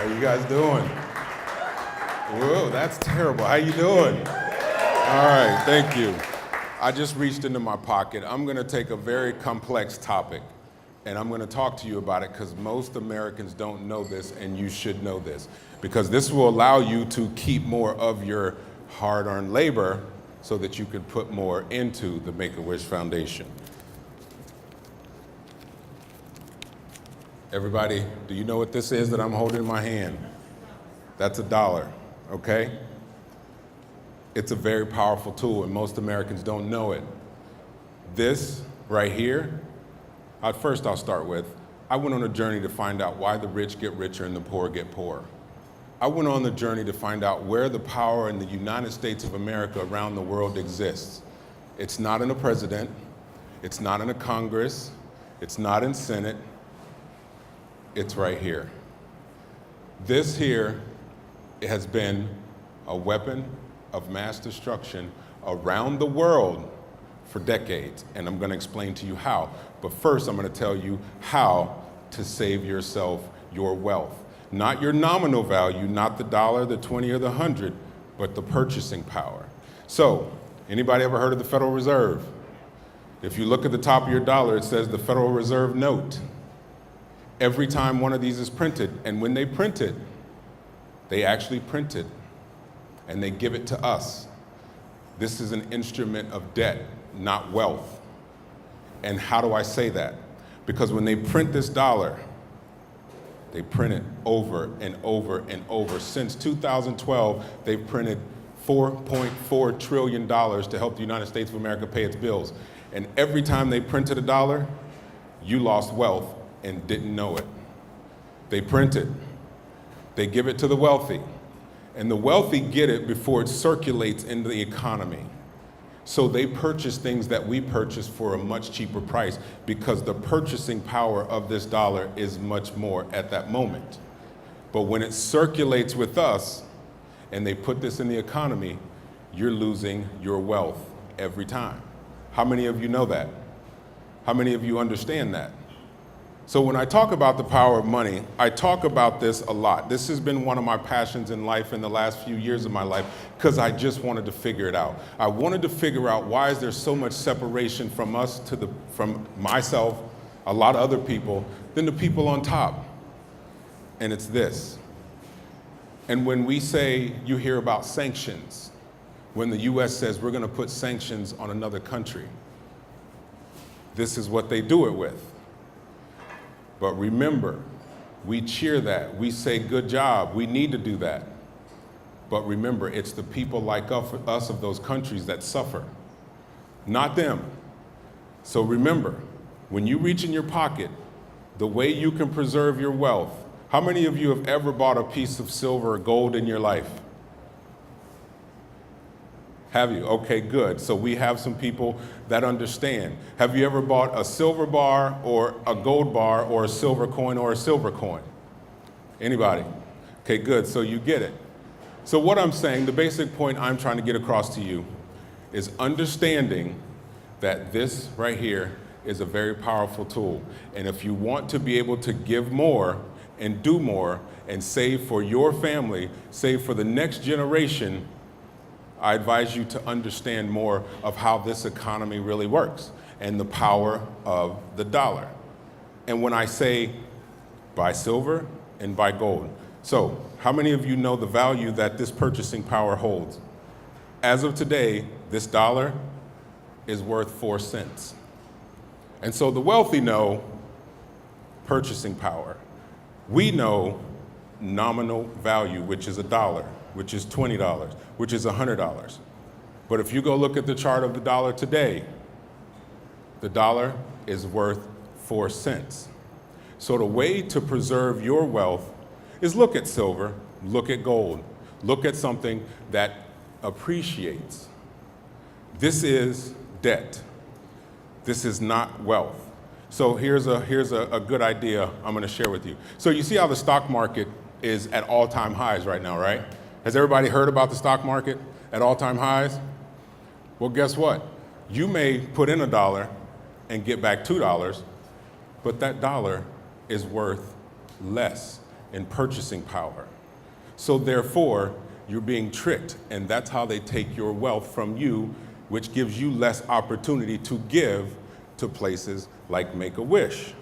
How you guys doing? Whoa, that's terrible. How you doing? All right, thank you. I just reached into my pocket. I'm going to take a very complex topic, and I'm going to talk to you about it because most Americans don't know this, and you should know this, because this will allow you to keep more of your hard-earned labor so that you can put more into the Make-A-Wish Foundation. Everybody, do you know what this is that I'm holding in my hand? That's $1, okay? It's a very powerful tool, and most Americans don't know it. This right here, first I'll start with, I went on a journey to find out why the rich get richer and the poor get poorer. I went on the journey to find out where the power in the United States of America around the world exists. It's not in a president, it's not in a Congress, it's not in Senate, it's right here. This here has been a weapon of mass destruction around the world for decades, and I'm going to explain to you how. But first, I'm going to tell you how to save yourself your wealth. Not your nominal value, not the $1, the 20, or the 100, but the purchasing power. So, anybody ever heard of the Federal Reserve? If you look at the top of your dollar, it says the Federal Reserve note. Every time one of these is printed, and when they print it, they actually print it, and they give it to us. This is an instrument of debt, not wealth. And how do I say that? Because when they print this dollar, they print it over and over and over. Since 2012, they've printed $4.4 trillion to help the United States of America pay its bills. And every time they printed a dollar, you lost wealth and didn't know it. They print it. They give it to the wealthy. And the wealthy get it before it circulates into the economy. So they purchase things that we purchase for a much cheaper price because the purchasing power of this dollar is much more at that moment. But when it circulates with us and they put this in the economy, you're losing your wealth every time. How many of you know that? How many of you understand that? So when I talk about the power of money, I talk about this a lot. This has been one of my passions in life in the last few years of my life because I just wanted to figure it out. I wanted to figure out why is there so much separation from us from myself, a lot of other people, than the people on top. And it's this. And when we say, you hear about sanctions, when the US says we're going to put sanctions on another country, this is what they do it with. But remember, we cheer that. We say, good job. We need to do that. But remember, it's the people like us of those countries that suffer, not them. So remember, when you reach in your pocket, the way you can preserve your wealth, how many of you have ever bought a piece of silver or gold in your life? Have you? Okay, good. So we have some people that understand. Have you ever bought a silver bar or a gold bar or a silver coin or a silver coin? Anybody? Okay, good. So you get it. So what I'm saying, the basic point I'm trying to get across to you is understanding that this right here is a very powerful tool. And if you want to be able to give more and do more and save for your family, save for the next generation, I advise you to understand more of how this economy really works and the power of the dollar. And when I say buy silver and buy gold. So how many of you know the value that this purchasing power holds? As of today, this dollar is worth 4 cents. And so the wealthy know purchasing power. We know nominal value, which is $1, which is $20, which is $100. But if you go look at the chart of the dollar today, the dollar is worth 4 cents. So the way to preserve your wealth is look at silver, look at gold, look at something that appreciates. This is debt. This is not wealth. So here's a good idea I'm going to share with you. So you see how the stock market is at all-time highs right now, right? Has everybody heard about the stock market at all-time highs? Well, guess what? You may put in $1 and get back $2, but that dollar is worth less in purchasing power. So therefore, you're being tricked, and that's how they take your wealth from you, which gives you less opportunity to give to places like Make-A-Wish.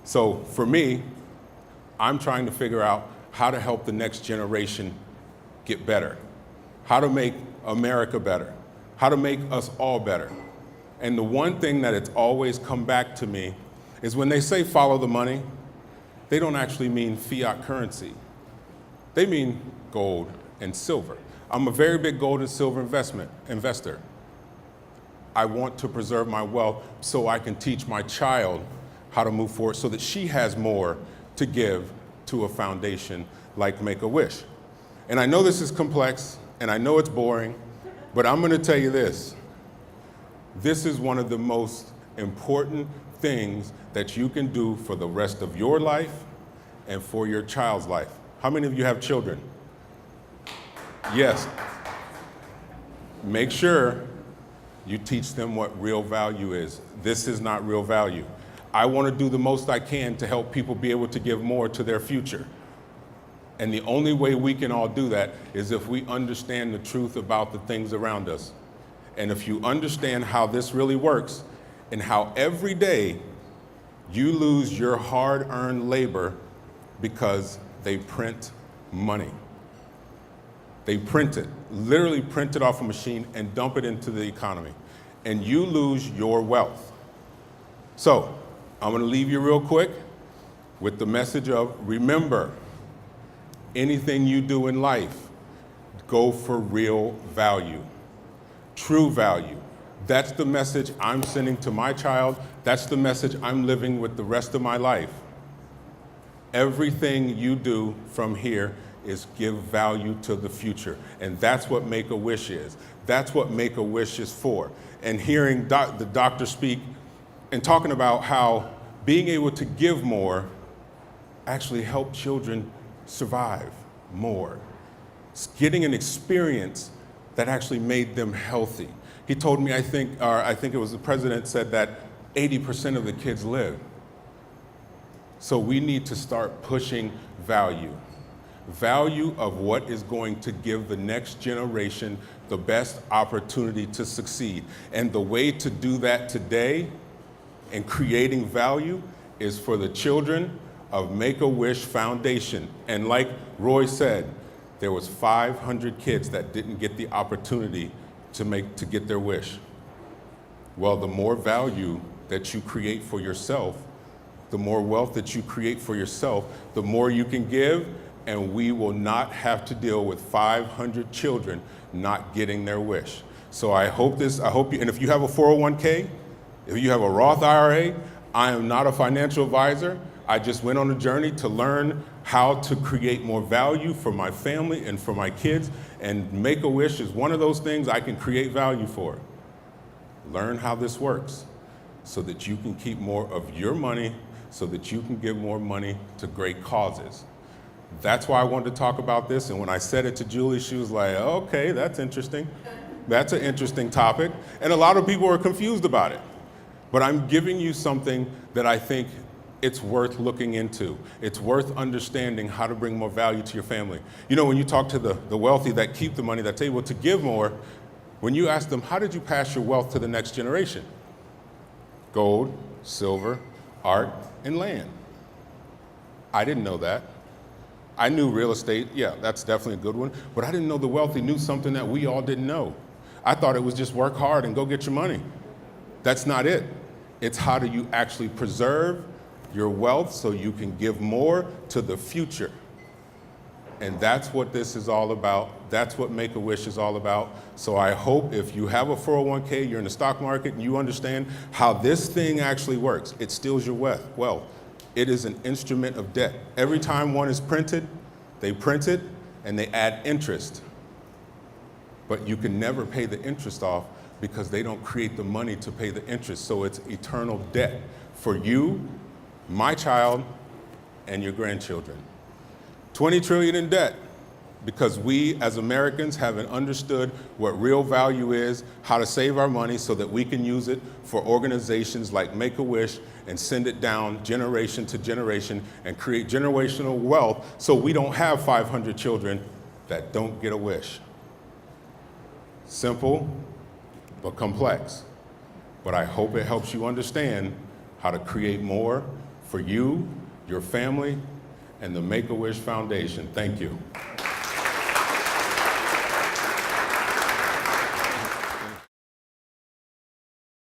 So for me, I'm trying to figure out how to help the next generation get better, how to make America better, how to make us all better. And the one thing that it's always come back to me is when they say follow the money, they don't actually mean fiat currency. They mean gold and silver. I'm a very big gold and silver investor. I want to preserve my wealth so I can teach my child how to move forward so that she has more to give to a foundation like Make-A-Wish. And I know this is complex, and I know it's boring, but I'm gonna tell you this. This is one of the most important things that you can do for the rest of your life and for your child's life. How many of you have children? Yes. Make sure you teach them what real value is. This is not real value. I want to do the most I can to help people be able to give more to their future. And the only way we can all do that is if we understand the truth about the things around us. And if you understand how this really works and how every day you lose your hard-earned labor because they print money. They print it, literally print it off a machine and dump it into the economy. And you lose your wealth. So I'm gonna leave you real quick with the message of remember, anything you do in life, go for real value, true value. That's the message I'm sending to my child. That's the message I'm living with the rest of my life. Everything you do from here is give value to the future. And that's what Make-A-Wish is. That's what Make-A-Wish is for. And hearing the doctor speak and talking about how being able to give more actually helped children survive more. It's getting an experience that actually made them healthy. He told me, I think it was the president said that 80% of the kids live. So we need to start pushing value. Value of what is going to give the next generation the best opportunity to succeed. And the way to do that today and creating value is for the children of Make-A-Wish Foundation. And like Roy said, there was 500 kids that didn't get the opportunity to get their wish. Well, the more value that you create for yourself, the more wealth that you create for yourself, the more you can give, and we will not have to deal with 500 children not getting their wish. So I hope you, and if you have a 401k, if you have a Roth IRA, I am not a financial advisor. I just went on a journey to learn how to create more value for my family and for my kids, and Make-A-Wish is one of those things I can create value for. Learn how this works so that you can keep more of your money, so that you can give more money to great causes. That's why I wanted to talk about this, and when I said it to Julie, she was like, okay, that's interesting. That's an interesting topic, and a lot of people are confused about it. But I'm giving you something that I think it's worth looking into. It's worth understanding how to bring more value to your family. You know, when you talk to the wealthy that keep the money, that's able to give more, when you ask them, how did you pass your wealth to the next generation? Gold, silver, art, and land. I didn't know that. I knew real estate, yeah, that's definitely a good one, but I didn't know the wealthy knew something that we all didn't know. I thought it was just work hard and go get your money. That's not it. It's how do you actually preserve your wealth so you can give more to the future. And that's what this is all about. That's what Make-A-Wish is all about. So I hope if you have a 401k, you're in the stock market, and you understand how this thing actually works. It steals your wealth. It is an instrument of debt. Every time one is printed, they print it and they add interest. But you can never pay the interest off because they don't create the money to pay the interest. So it's eternal debt for you, my child, and your grandchildren. 20 trillion in debt. because we as Americans haven't understood what real value is, how to save our money so that we can use it for organizations like Make-A-Wish and send it down generation to generation and create generational wealth so we don't have 500 children that don't get a wish. Simple, but complex. But I hope it helps you understand how to create more for you, your family, and the Make-A-Wish Foundation. Thank you.